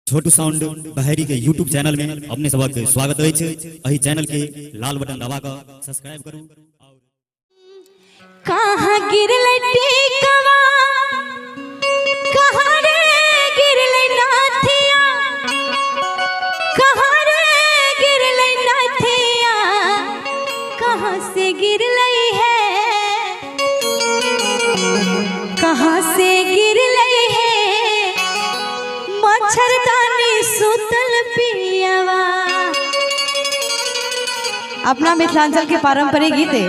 छोटू sound बहरी के YouTube channel में अपने सबक स्वागत है। अही चैनल के लाल बटन दबा कर सब्सक्राइब करूं। कहाँ गिरले टीकवा कहाँ रे गिरले नाथिया कहाँ रे गिरले नाथिया कहाँ से गिरले है कहाँ से गिरले है मच्छरदानी सुतल पियावा। अपना मिथिलांचल के पारंपरिक गीत है।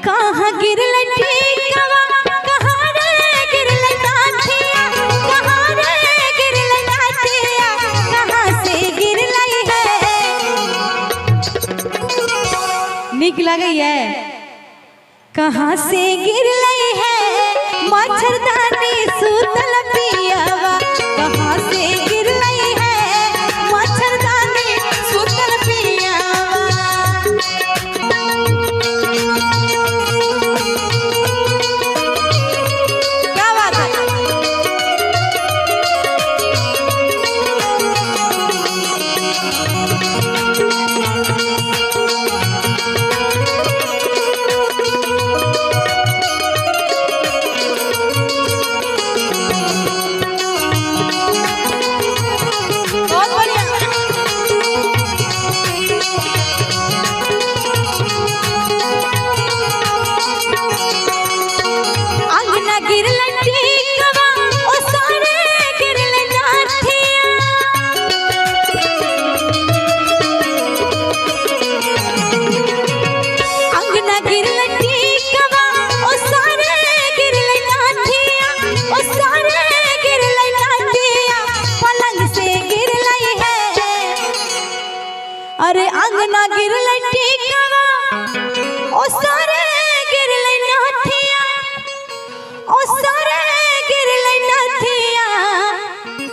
कहाँ गिरले टीकवा कहाँ रे गिरले नाथिया कहाँ रे गिरले नाथिया कहाँ से गिरले है निक लगे है कहाँ से गिरले है मच्छरदानी सुतल पियावा कहाँ से गिरले है मच्छरदानी सुतल पियावा। अरे अंगना गिरले टीकवा ओ सारे गिरले नाथिया ओ सारे गिरले नाथिया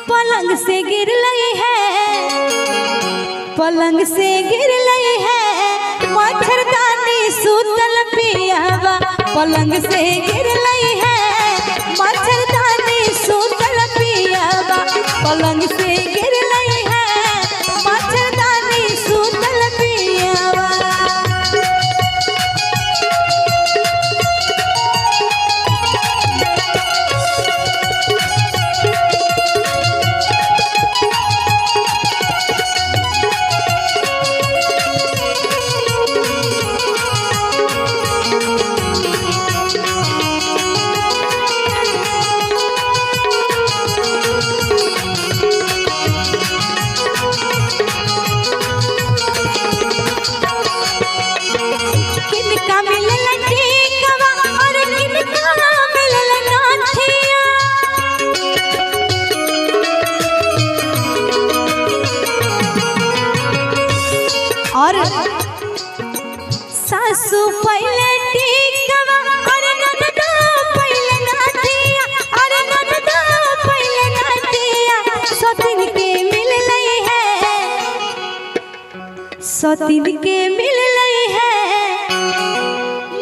पलंग से गिरले है पलंग से गिरले है मच्छरदानी सुतल पियावा पलंग से गिरले है मच्छरदानी सुतल पियावा पलंग से गिरले है मच्छरदानी सुतल पियावा। और सासू पहले टीकवा अरे ननदो पहले नाथिया अरे ननदो पहले नाथिया सतीन के मिलले है सतीन के मिलले है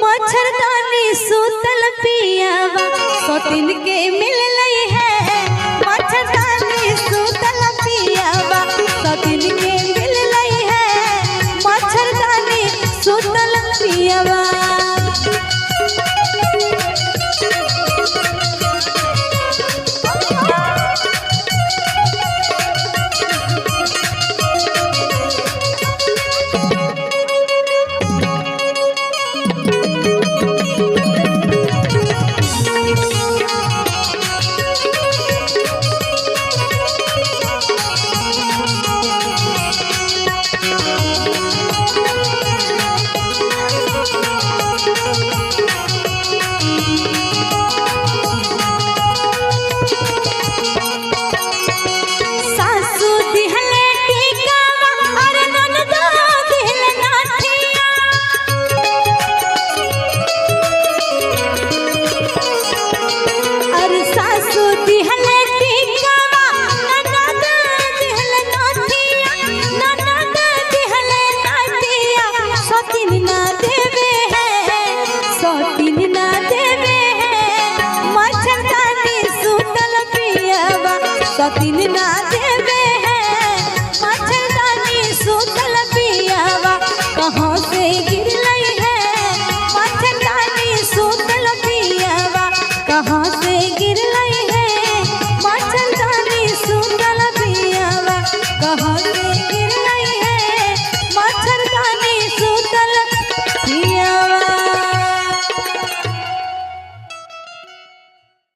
मच्छरदानी सुतल पियावा सतीन के मिलले है मच्छरदानी सुतल पियावा सतीन के मिलले है मच्छरदानी सुतल पियावा। सतीन ना देवे है